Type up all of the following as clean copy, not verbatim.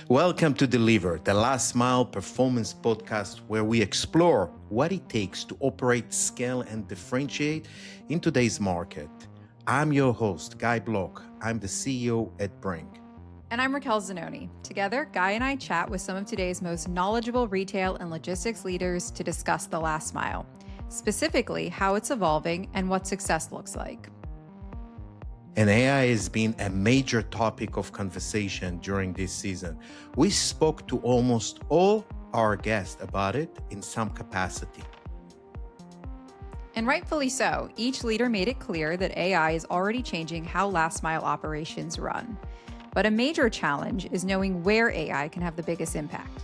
Welcome to Deliver, the last mile performance podcast where we explore what it takes to operate, scale, and differentiate in today's market. I'm your host, Guy Bloch. I'm the CEO at Brink. And I'm Raquel Zanoni. Together, Guy and I chat with some of today's most knowledgeable retail and logistics leaders to discuss the last mile, specifically how it's evolving and what success looks like. And AI has been a major topic of conversation during this season. We spoke to almost all our guests about it in some capacity. And rightfully so, each leader made it clear that AI is already changing how last mile operations run. But a major challenge is knowing where AI can have the biggest impact.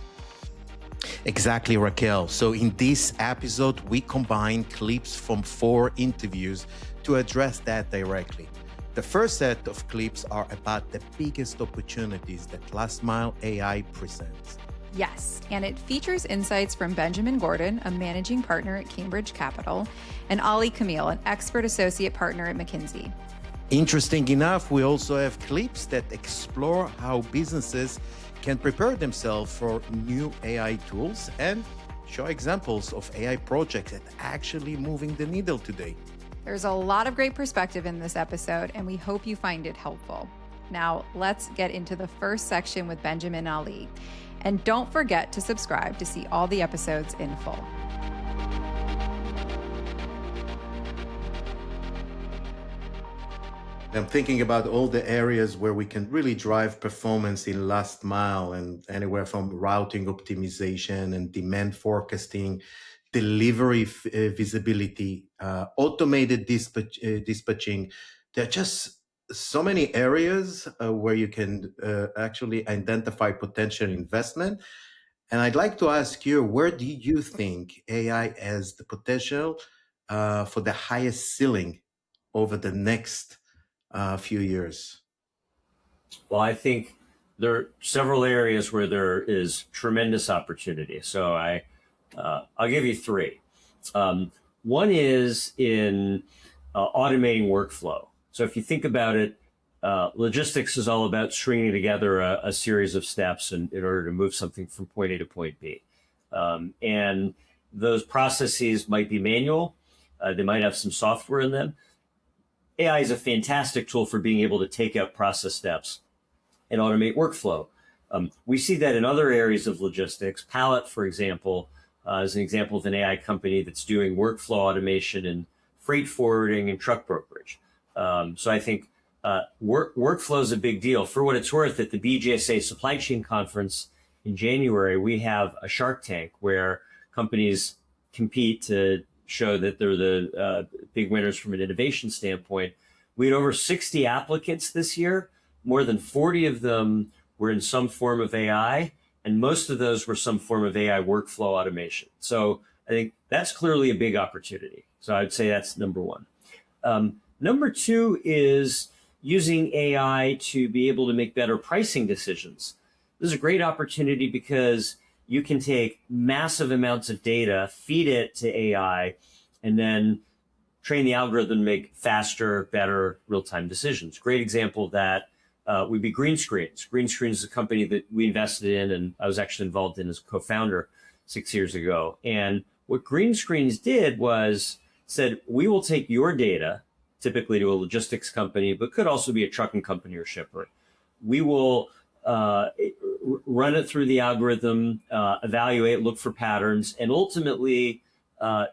Exactly, Raquel. So in this episode, we combine clips from 4 interviews to address that directly. The first set of clips are about the biggest opportunities that last mile AI presents. Yes, and it features insights from Benjamin Gordon, a managing partner at Cambridge Capital, and Kamil, an expert associate partner at McKinsey. Interesting enough, we also have clips that explore how businesses can prepare themselves for new AI tools and show examples of AI projects that are actually moving the needle today. There's a lot of great perspective in this episode, and we hope you find it helpful. Now, let's get into the first section with Benjamin and Ali. And don't forget to subscribe to see all the episodes in full. I'm thinking about all the areas where we can really drive performance in last mile, and anywhere from routing optimization and demand forecasting, delivery visibility, automated dispatching. There are just so many areas where you can actually identify potential investment. And I'd like to ask you, where do you think AI has the potential for the highest ceiling over the next few years? Well, I think there are several areas where there is tremendous opportunity. So I'll give you 3. One is in automating workflow. So if you think about it, logistics is all about stringing together a series of steps in order to move something from point A to point B. And those processes might be manual. They might have some software in them. AI is a fantastic tool for being able to take out process steps and automate workflow. We see that in other areas of logistics. Pallet, for example, is an example of an AI company that's doing workflow automation in freight forwarding and truck brokerage. So I think workflow is a big deal. For what it's worth, at the BJSA Supply Chain Conference in January, we have a Shark Tank where companies compete to show that they're the big winners from an innovation standpoint. We had over 60 applicants this year. More than 40 of them were in some form of AI, and most of those were some form of AI workflow automation. So I think that's clearly a big opportunity. So I'd say that's number 1. Number 2 is using AI to be able to make better pricing decisions. This is a great opportunity because you can take massive amounts of data, feed it to AI, and then train the algorithm to make faster, better real-time decisions. Great example of that would be Green Screens. Green Screens is a company that we invested in, and I was actually involved in as co-founder 6 years ago. And what Green Screens did was said, we will take your data, typically to a logistics company, but could also be a trucking company or shipper. We will run it through the algorithm, evaluate, look for patterns, and ultimately,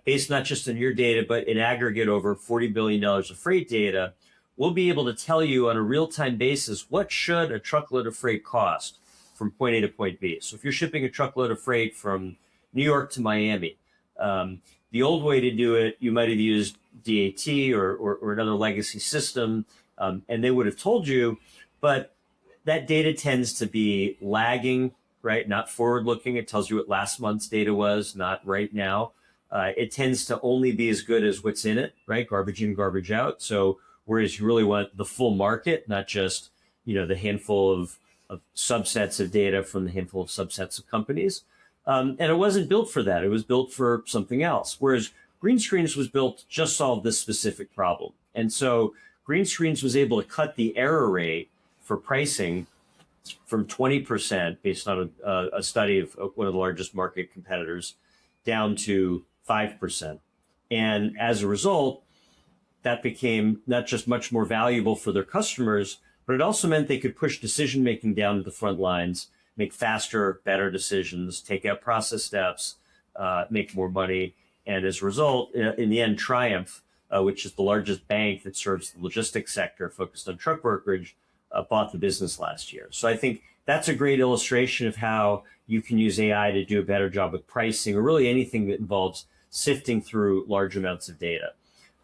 based not just on your data, but in aggregate over $40 billion of freight data, we'll be able to tell you on a real-time basis what should a truckload of freight cost from point A to point B. So if you're shipping a truckload of freight from New York to Miami, the old way to do it, you might have used DAT or another legacy system, and they would have told you, but that data tends to be lagging, right? Not forward-looking. It tells you what last month's data was, not right now. It tends to only be as good as what's in it, right? Garbage in, garbage out. So whereas you really want the full market, not just, the handful of subsets of data from the handful of subsets of companies. And it wasn't built for that. It was built for something else. Whereas Green Screens was built to just solve this specific problem. And so Green Screens was able to cut the error rate for pricing from 20% based on a study of one of the largest market competitors down to 5%. And as a result, that became not just much more valuable for their customers, but it also meant they could push decision making down to the front lines, make faster, better decisions, take out process steps, make more money. And as a result, in the end, Triumph, which is the largest bank that serves the logistics sector focused on truck brokerage, bought the business last year. So I think that's a great illustration of how you can use AI to do a better job with pricing or really anything that involves sifting through large amounts of data.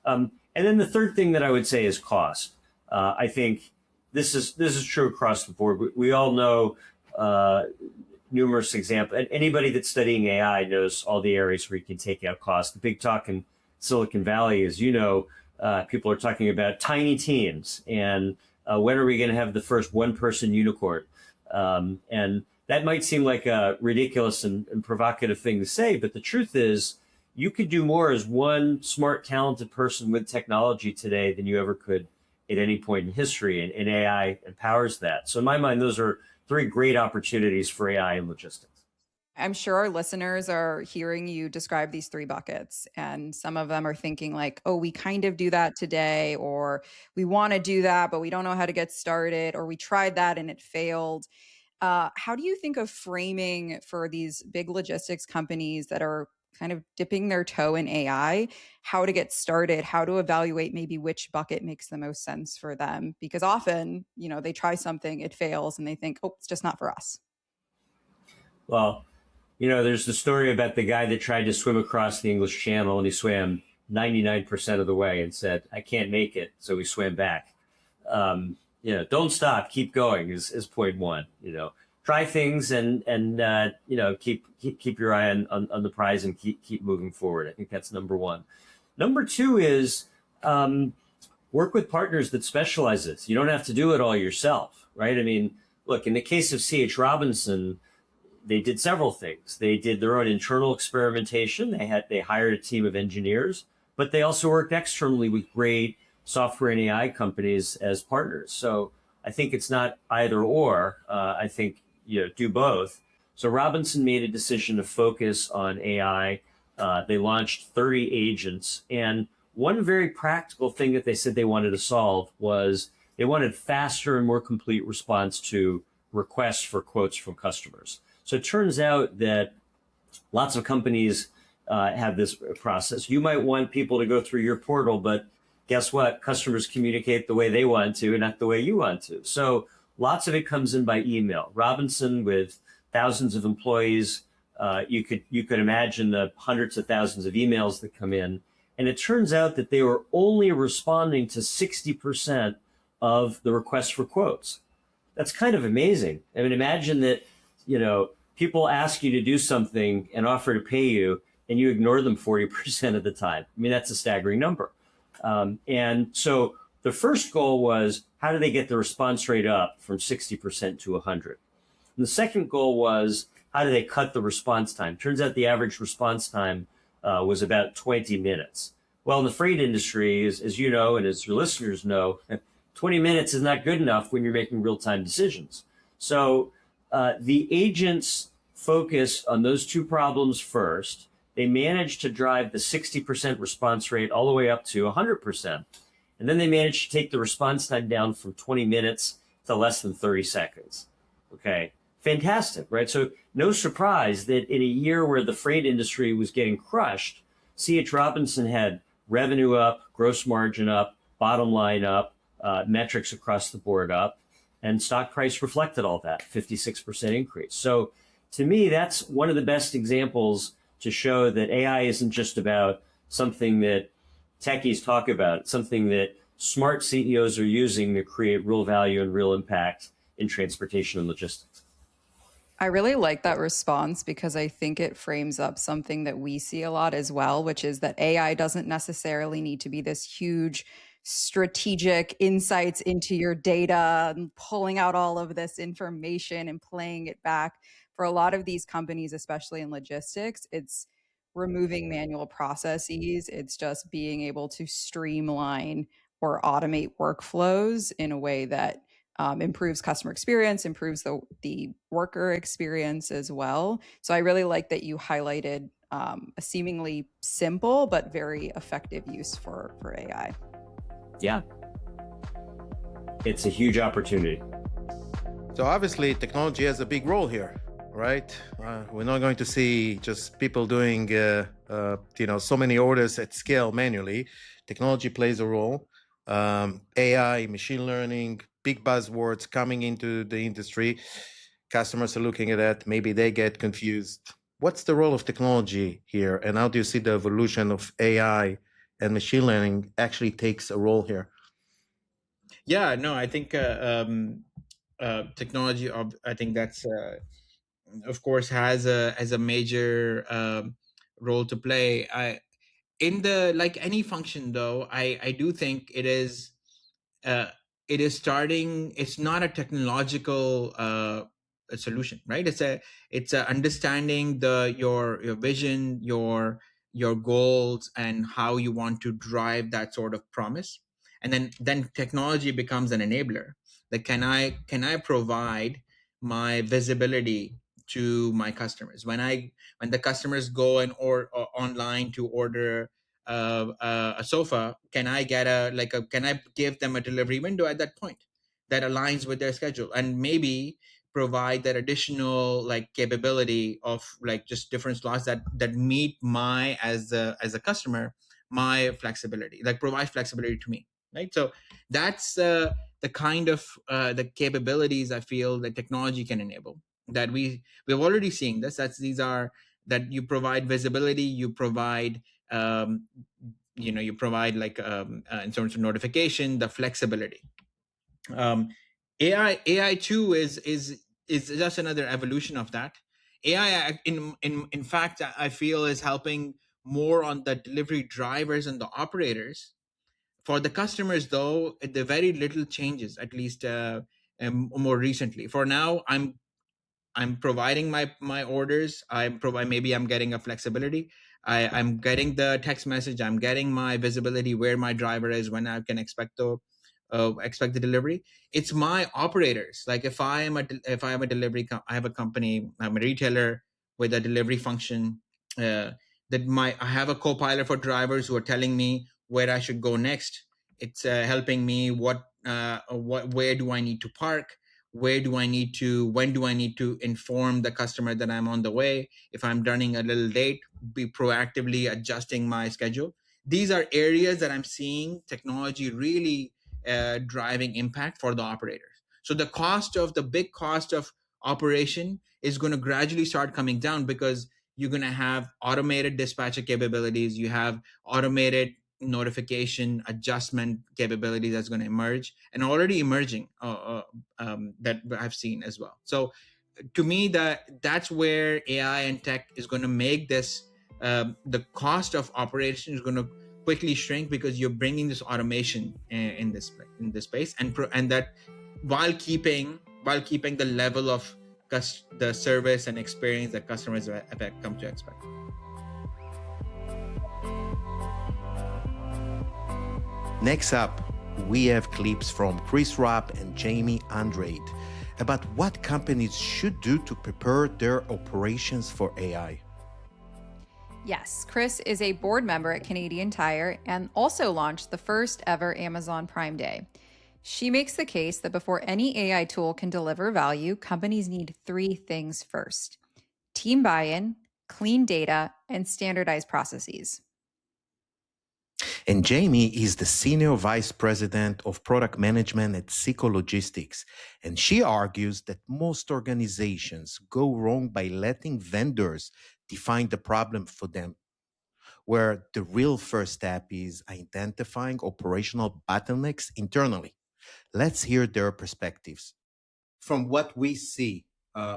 And then the third thing that I would say is cost. I think this is true across the board. We all know numerous examples. Anybody that's studying AI knows all the areas where you can take out costs. The big talk in Silicon Valley is, people are talking about tiny teams and when are we going to have the first one-person unicorn? And that might seem like a ridiculous and provocative thing to say, but the truth is you could do more as one smart, talented person with technology today than you ever could at any point in history, and AI empowers that. So in my mind, those are three great opportunities for AI in logistics. I'm sure our listeners are hearing you describe these three buckets, and some of them are thinking like, oh, we kind of do that today, or we want to do that, but we don't know how to get started, or we tried that and it failed. How do you think of framing for these big logistics companies that are kind of dipping their toe in AI, how to get started, how to evaluate maybe which bucket makes the most sense for them? Because often, they try something, it fails, and they think, oh, it's just not for us. Well, there's the story about the guy that tried to swim across the English Channel and he swam 99% of the way and said, I can't make it. So he swam back. Don't stop, keep going is point one. Try things and keep your eye on the prize and keep moving forward. I think that's number one. Number two is work with partners that specialize this. You don't have to do it all yourself, right? I mean, look, in the case of C.H. Robinson, they did several things. They did their own internal experimentation. They hired a team of engineers, but they also worked externally with great software and AI companies as partners. So I think it's not either or. I think do both. So Robinson made a decision to focus on AI. They launched 30 agents, and one very practical thing that they said they wanted to solve was they wanted faster and more complete response to requests for quotes from customers. So it turns out that lots of companies have this process. You might want people to go through your portal, but guess what? Customers communicate the way they want to and not the way you want to. So lots of it comes in by email. Robinson, with thousands of employees, you could imagine the hundreds of thousands of emails that come in. And it turns out that they were only responding to 60% of the requests for quotes. That's kind of amazing. I mean, imagine that, people ask you to do something and offer to pay you, and you ignore them 40% of the time. I mean, that's a staggering number. And so the first goal was, how do they get the response rate up from 60% to 100? And the second goal was, how do they cut the response time? Turns out the average response time was about 20 minutes. Well, in the freight industry, as you know, and as your listeners know, 20 minutes is not good enough when you're making real-time decisions. So the agents focus on those two problems first. They managed to drive the 60% response rate all the way up to 100%. And then they managed to take the response time down from 20 minutes to less than 30 seconds. Okay, fantastic, right? So no surprise that in a year where the freight industry was getting crushed, C.H. Robinson had revenue up, gross margin up, bottom line up, metrics across the board up, and stock price reflected all that, 56% increase. So to me, that's one of the best examples to show that AI isn't just about something that techies talk about. It's something that smart CEOs are using to create real value and real impact in transportation and logistics. I really like that response because I think it frames up something that we see a lot as well, which is that AI doesn't necessarily need to be this huge strategic insights into your data and pulling out all of this information and playing it back. For a lot of these companies, especially in logistics, it's removing manual processes. It's just being able to streamline or automate workflows in a way that improves customer experience, improves the worker experience as well. So I really like that you highlighted a seemingly simple but very effective use for AI. Yeah, it's a huge opportunity. So obviously, technology has a big role here, right? We're not going to see just people doing, so many orders at scale manually. Technology plays a role. AI, machine learning, big buzzwords coming into the industry. Customers are looking at that. Maybe they get confused. What's the role of technology here, and how do you see the evolution of AI and machine learning actually takes a role here? Yeah, no, I think technology. I think that's of course has a major role to play. In the like any function, though, I do think uh, it is starting. It's not a technological a solution, right? It's a understanding your vision, your goals, and how you want to drive that sort of promise, and then technology becomes an enabler. That can I provide my visibility to my customers when the customers go and or online to order a sofa, can I get can I give them a delivery window at that point that aligns with their schedule, and maybe provide that additional like capability of like just different slots that meet my as a customer, my flexibility, like provide flexibility to me, right? So that's the kind of the capabilities I feel that technology can enable, that we've already seen this. These are that you provide visibility, you provide you provide like in terms of notification, the flexibility. um, AI too is just another evolution of that. AI in fact I feel is helping more on the delivery drivers and the operators. For the customers, though, the very little changes, at least more recently. For now, I'm providing my orders. Maybe I'm getting a flexibility. I'm getting the text message. I'm getting my visibility where my driver is, when I can expect the delivery. It's my operators. Like if I am a I have a company. I'm a retailer with a delivery function. Uh, I have a co-pilot for drivers who are telling me where I should go next. It's helping me where do I need to park, when do I need to inform the customer that I'm on the way. If I'm running a little late, be proactively adjusting my schedule. These are areas that I'm seeing technology really driving impact for the operators. So the big cost of operation is going to gradually start coming down, because you're going to have automated dispatcher capabilities. You have automated notification adjustment capabilities that's going to emerge and already emerging that I've seen as well. So to me, that's where AI and tech is going to make this the cost of operation is going to quickly shrink, because you're bringing this automation in this space, and that while keeping the level of the service and experience that customers have come to expect. Next up, we have clips from Rupp and Jamie Andrade about what companies should do to prepare their operations for AI. Yes, Chris is a board member at Canadian Tire and also launched the first ever Amazon Prime Day. She makes the case that before any AI tool can deliver value, companies need three things first: team buy-in, clean data, and standardized processes. And Jamie is the Senior Vice President of Product Management at Seco Logistics. And she argues that most organizations go wrong by letting vendors define the problem for them, where the real first step is identifying operational bottlenecks internally. Let's hear their perspectives. From what we see,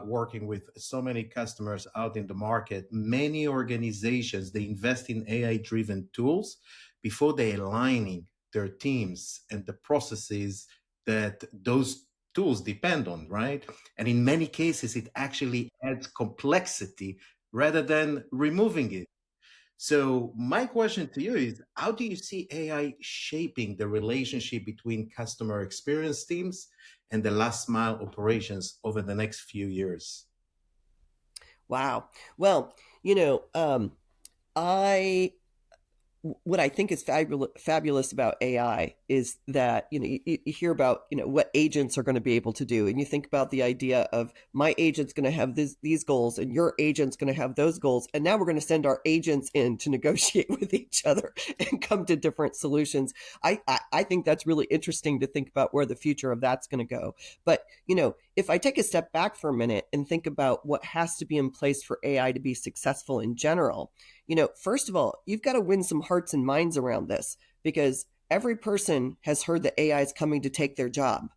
working with so many customers out in the market, many organizations, they invest in AI-driven tools before they aligning their teams and the processes that those tools depend on, right? And in many cases, it actually adds complexity rather than removing it. So my question to you is, how do you see AI shaping the relationship between customer experience teams and the last mile operations over the next few years? Wow. Well, I what I think is fabulous about AI is that you hear about what agents are going to be able to do, and you think about the idea of my agent's going to have these goals, and your agent's going to have those goals, and now we're going to send our agents in to negotiate with each other and come to different solutions. I think that's really interesting to think about where the future of that's going to go. But if I take a step back for a minute and think about what has to be in place for AI to be successful in general, first of all, you've got to win some hearts and minds around this, because every person has heard that AI is coming to take their job.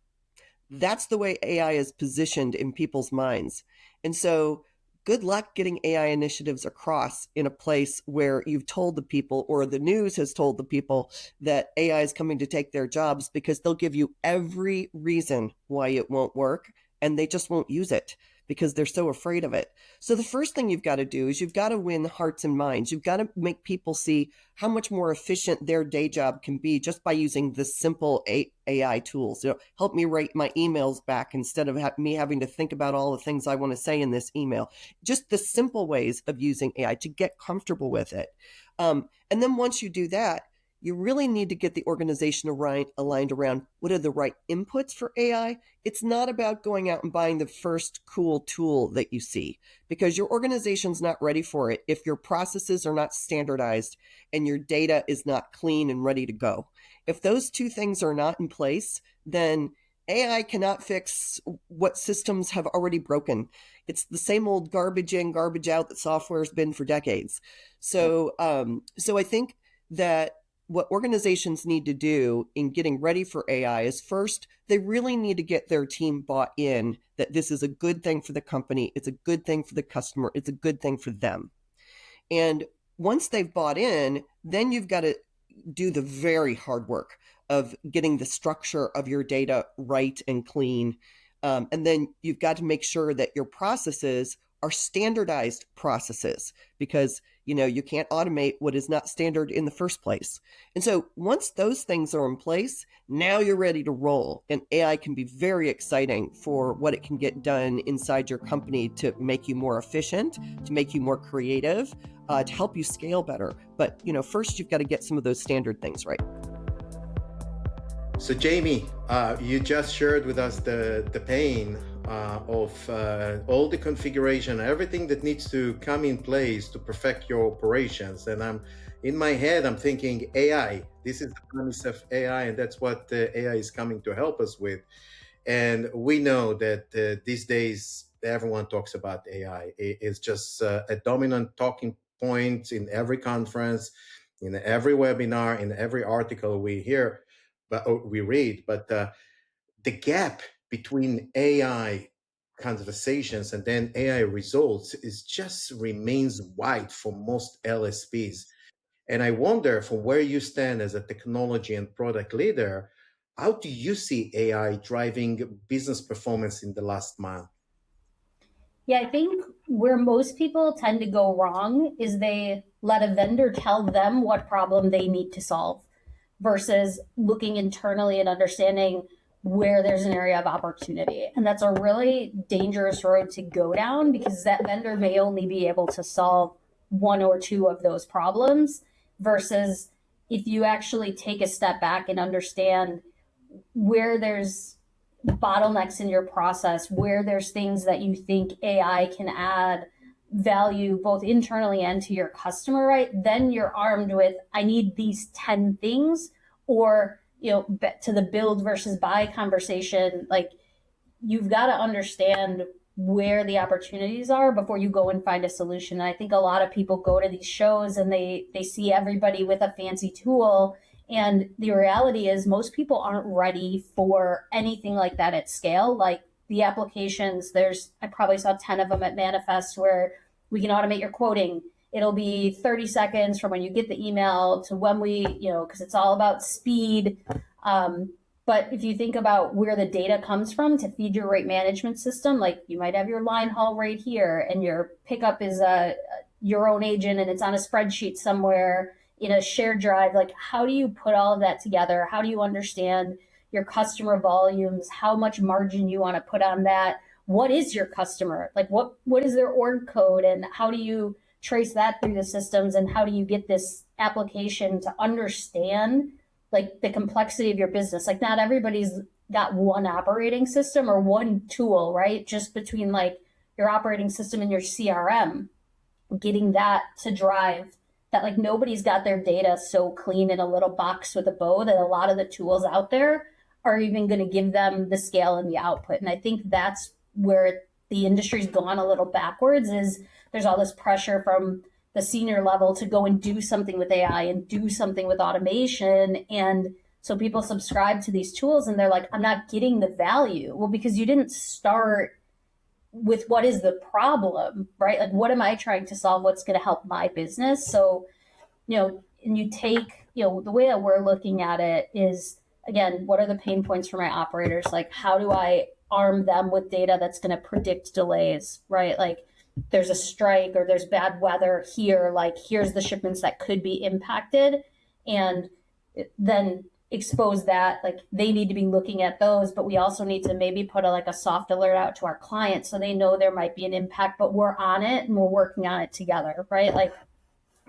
That's the way AI is positioned in people's minds. And so good luck getting AI initiatives across in a place where you've told the people, or the news has told the people, that AI is coming to take their jobs, because they'll give you every reason why it won't work, and they just won't use it because they're so afraid of it. So the first thing you've got to do is you've got to win hearts and minds. You've got to make people see how much more efficient their day job can be just by using the simple AI tools. Help me write my emails back instead of me having to think about all the things I want to say in this email. Just the simple ways of using AI to get comfortable with it. And then once you do that, you really need to get the organization aligned around what are the right inputs for AI. It's not about going out and buying the first cool tool that you see, because your organization's not ready for it if your processes are not standardized and your data is not clean and ready to go. If those two things are not in place, then AI cannot fix what systems have already broken. It's the same old garbage in, garbage out that software has been for decades. So I think that what organizations need to do in getting ready for AI is, first, they really need to get their team bought in that this is a good thing for the company, it's a good thing for the customer, it's a good thing for them. And once they've bought in, then you've got to do the very hard work of getting the structure of your data right and clean. And then you've got to make sure that your processes are standardized processes, because you can't automate what is not standard in the first place. And so once those things are in place, now you're ready to roll. And AI can be very exciting for what it can get done inside your company to make you more efficient, to make you more creative, to help you scale better. But first you've got to get some of those standard things right. So Jamie, you just shared with us the pain of all the configuration, everything that needs to come in place to perfect your operations. And in my head, I'm thinking AI. This is the premise of AI, and that's what AI is coming to help us with. And we know that these days, everyone talks about AI. It's just a dominant talking point in every conference, in every webinar, in every article we hear, but we read. But the gap between AI conversations and then AI results remains wide for most LSPs. And I wonder, from where you stand as a technology and product leader, how do you see AI driving business performance in the last mile? Yeah, I think where most people tend to go wrong is they let a vendor tell them what problem they need to solve versus looking internally and understanding where there's an area of opportunity. And that's a really dangerous road to go down, because that vendor may only be able to solve one or two of those problems, versus if you actually take a step back and understand where there's bottlenecks in your process, where there's things that you think AI can add value both internally and to your customer, right? Then you're armed with, I need these 10 things, or, to the build versus buy conversation, like, you've got to understand where the opportunities are before you go and find a solution. And I think a lot of people go to these shows and they see everybody with a fancy tool. And the reality is most people aren't ready for anything like that at scale. Like the applications, I probably saw 10 of them at Manifest where we can automate your quoting. It'll be 30 seconds from when you get the email to when because it's all about speed. But if you think about where the data comes from to feed your rate management system, like you might have your line haul rate here and your pickup is your own agent and it's on a spreadsheet somewhere in a shared drive. Like, how do you put all of that together? How do you understand, your customer volumes, how much margin you want to put on that. What is your customer? Like what is their org code, and how do you trace that through the systems, and how do you get this application to understand like the complexity of your business? Like not everybody's got one operating system or one tool, right? Just between like your operating system and your CRM, getting that to drive that, like nobody's got their data so clean in a little box with a bow that a lot of the tools out there are even going to give them the scale and the output. And I think that's where the industry's gone a little backwards, is there's all this pressure from the senior level to go and do something with AI and do something with automation. And so people subscribe to these tools and they're like, I'm not getting the value. Well, because you didn't start with what is the problem, right? Like, what am I trying to solve? What's going to help my business? So, and you take, the way that we're looking at it is, again, what are the pain points for my operators? Like, how do I arm them with data that's going to predict delays, right? Like, there's a strike or there's bad weather here, like here's the shipments that could be impacted, and then expose that. Like they need to be looking at those, but we also need to maybe put a soft alert out to our clients so they know there might be an impact, but we're on it and we're working on it together, right? Like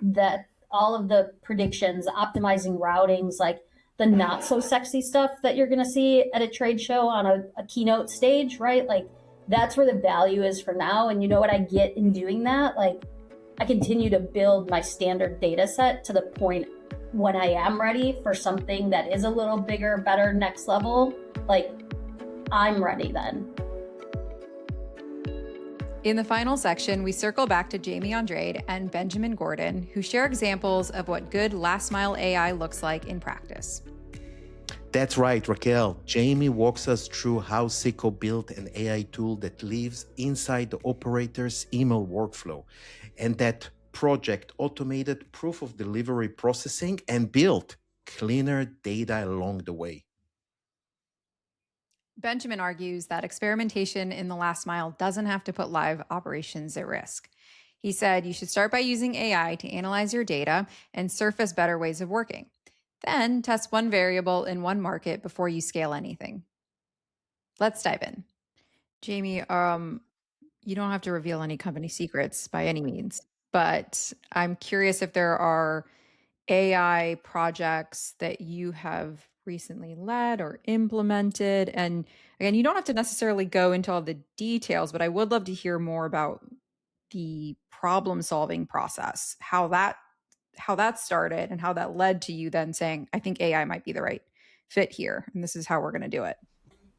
that, all of the predictions, optimizing routings, like the not so sexy stuff that you're going to see at a trade show on a keynote stage, right? Like that's where the value is for now. And you know what I get in doing that? Like I continue to build my standard data set to the point when I am ready for something that is a little bigger, better, next level, like I'm ready then. In the final section, we circle back to Jamie Andrade and Benjamin Gordon, who share examples of what good last mile AI looks like in practice. That's right, Raquel. Jamie walks us through how Seco built an AI tool that lives inside the operator's email workflow, and that project automated proof of delivery processing and built cleaner data along the way. Benjamin argues that experimentation in the last mile doesn't have to put live operations at risk. He said you should start by using AI to analyze your data and surface better ways of working. Then test one variable in one market before you scale anything. Let's dive in. Jamie, you don't have to reveal any company secrets by any means, but I'm curious if there are AI projects that you have recently led or implemented. And again, you don't have to necessarily go into all the details, but I would love to hear more about the problem-solving process, how that started and how that led to you then saying, I think AI might be the right fit here, and this is how we're going to do it.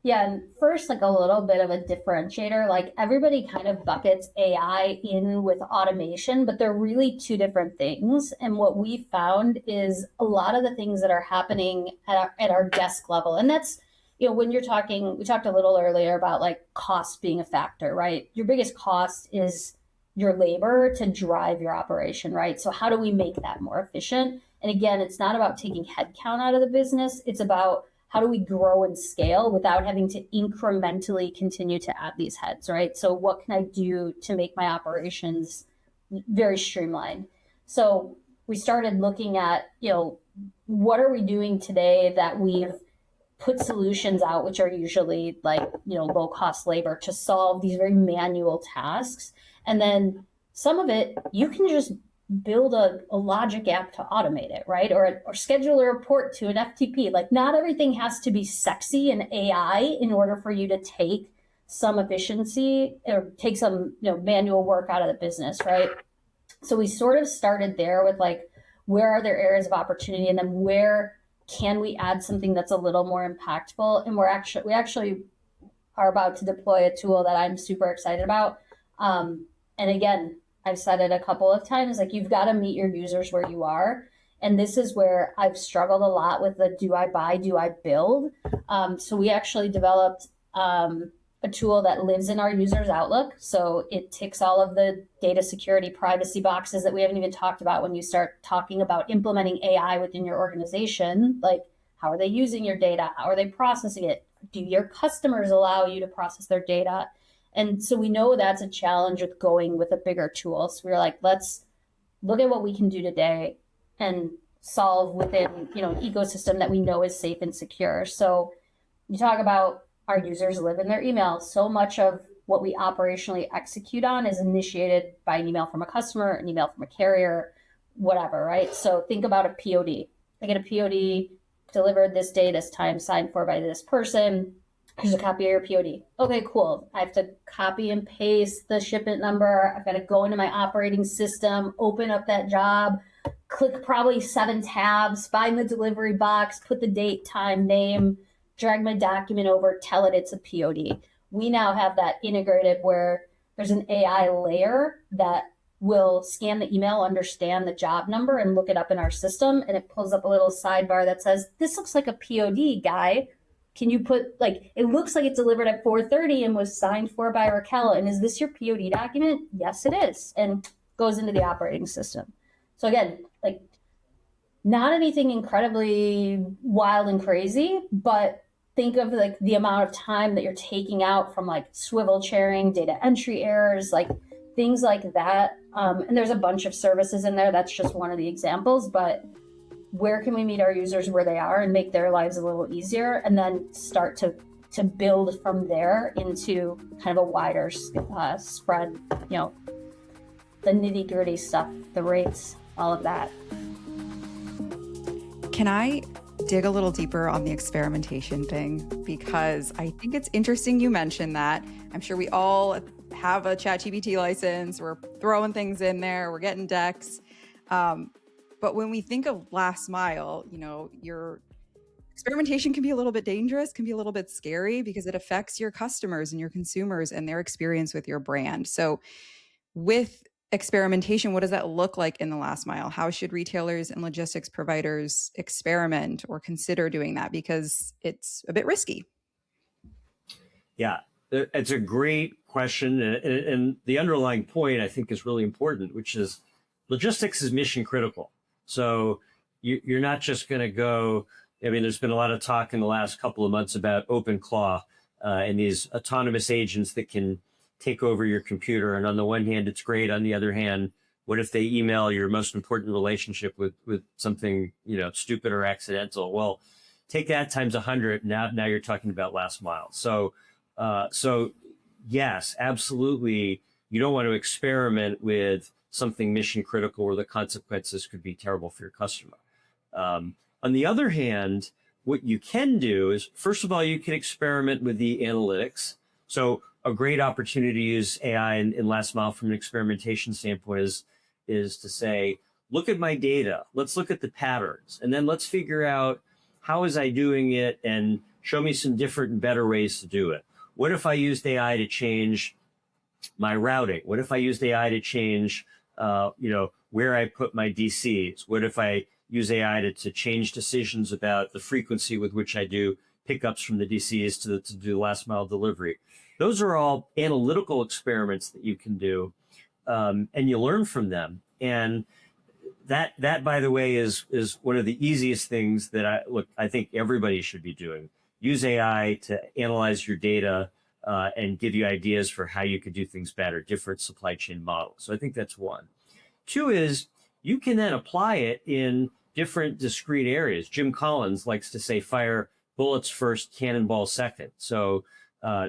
Yeah, and first, like a little bit of a differentiator, like everybody kind of buckets AI in with automation, but they're really two different things. And what we found is a lot of the things that are happening at our desk level, and that's, when you're talking, we talked a little earlier about like cost being a factor, right? Your biggest cost is your labor to drive your operation, right? So how do we make that more efficient? And again, it's not about taking headcount out of the business. It's about how do we grow and scale without having to incrementally continue to add these heads, right? So what can I do to make my operations very streamlined? So we started looking at, what are we doing today that we've put solutions out, which are usually like, low cost labor to solve these very manual tasks. And then some of it, you can just build a logic app to automate it, right? Or schedule a report to an FTP. Like not everything has to be sexy and AI in order for you to take some efficiency or take some manual work out of the business, right? So we sort of started there with like, where are there areas of opportunity, and then where can we add something that's a little more impactful? And we actually are about to deploy a tool that I'm super excited about. And again, I've said it a couple of times, like you've got to meet your users where you are. And this is where I've struggled a lot with the do I buy, do I build? So we actually developed a tool that lives in our users' Outlook. So it ticks all of the data security privacy boxes that we haven't even talked about when you start talking about implementing AI within your organization. Like how are they using your data? How are they processing it? Do your customers allow you to process their data? And so we know that's a challenge with going with a bigger tool. So we're like, let's look at what we can do today and solve within, an ecosystem that we know is safe and secure. So You talk about our users live in their email. So much of what we operationally execute on is initiated by an email from a customer, an email from a carrier, whatever, right? So think about a POD. I get a POD delivered this day, this time, signed for by this person. Here's a copy of your POD. Okay, cool. I have to copy and paste the shipment number. I've got to go into my operating system, open up that job, click probably 7 tabs, find the delivery box, put the date, time, name, drag my document over, tell it it's a POD. We now have that integrated where there's an AI layer that will scan the email, understand the job number, and look it up in our system. And it pulls up a little sidebar that says, this looks like a POD, guy. Can you put, like, it looks like it's delivered at 4:30 and was signed for by Raquel. And is this your POD document? Yes, it is. And goes into the operating system. So again, like, not anything incredibly wild and crazy, but think of like the amount of time that you're taking out from like swivel chairing, data entry errors, like things like that. And there's a bunch of services in there. That's just one of the examples, but where can we meet our users where they are and make their lives a little easier, and then start to build from there into kind of a wider spread, you know, the nitty gritty stuff, the rates, all of that. Can I dig a little deeper on the experimentation thing? Because I think it's interesting you mentioned that. I'm sure we all have a ChatGPT license. We're throwing things in there. We're getting decks. But when we think of last mile, you know, your experimentation can be a little bit dangerous, can be a little bit scary because it affects your customers and your consumers and their experience with your brand. So with experimentation, what does that look like in the last mile? How should retailers and logistics providers experiment or consider doing that? Because it's a bit risky. Yeah, it's a great question. And the underlying point I think is really important, which is logistics is mission critical. So you're not just going to go, I mean, there's been a lot of talk in the last couple of months about OpenClaw and these autonomous agents that can take over your computer. And on the one hand, it's great. On the other hand, what if they email your most important relationship with something, you know, stupid or accidental? Well, take that times 100. Now you're talking about last mile. So yes, absolutely. You don't want to experiment with something mission critical where the consequences could be terrible for your customer. On the other hand, what you can do is, first of all, you can experiment with the analytics. So a great opportunity to use AI in last mile from an experimentation standpoint is to say, look at my data. Let's look at the patterns. And then let's figure out how is I doing it and show me some different and better ways to do it. What if I used AI to change my routing? What if I used AI to change, where I put my DCs? What if I use AI to change decisions about the frequency with which I do pickups from the DCs to do last mile delivery? Those are all analytical experiments that you can do, and you learn from them. And that by the way, is one of the easiest things that I think everybody should be doing. Use AI to analyze your data and give you ideas for how you could do things better, different supply chain models. So I think that's one. Two is you can then apply it in different discrete areas. Jim Collins likes to say, fire bullets first, cannonball second. So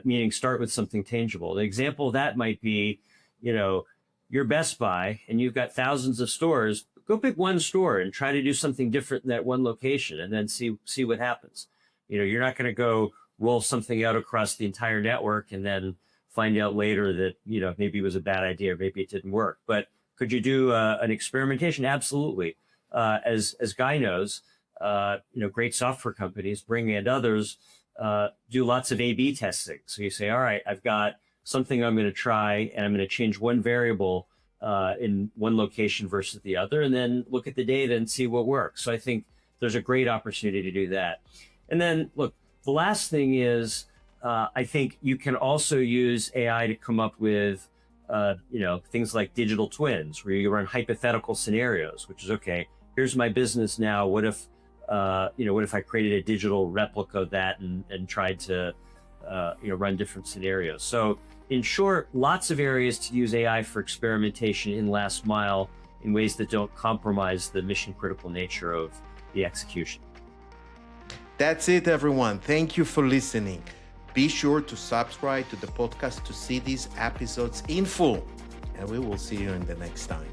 meaning start with something tangible. The example of that might be, you're Best Buy and you've got thousands of stores. Go pick one store and try to do something different in that one location and then see what happens. You're not going to go roll something out across the entire network and then find out later that, maybe it was a bad idea or maybe it didn't work. But could you do an experimentation? Absolutely. As Guy knows, great software companies, Bring and others, do lots of A/B testing. So you say, all right, I've got something I'm going to try and I'm going to change one variable in one location versus the other, and then look at the data and see what works. So I think there's a great opportunity to do that. And then look, the last thing is, I think you can also use AI to come up with, things like digital twins, where you run hypothetical scenarios, which is, okay, here's my business now. What if I created a digital replica of that and tried to, run different scenarios? So in short, lots of areas to use AI for experimentation in last mile in ways that don't compromise the mission critical nature of the execution. That's it, everyone. Thank you for listening. Be sure to subscribe to the podcast to see these episodes in full, and we will see you in the next time.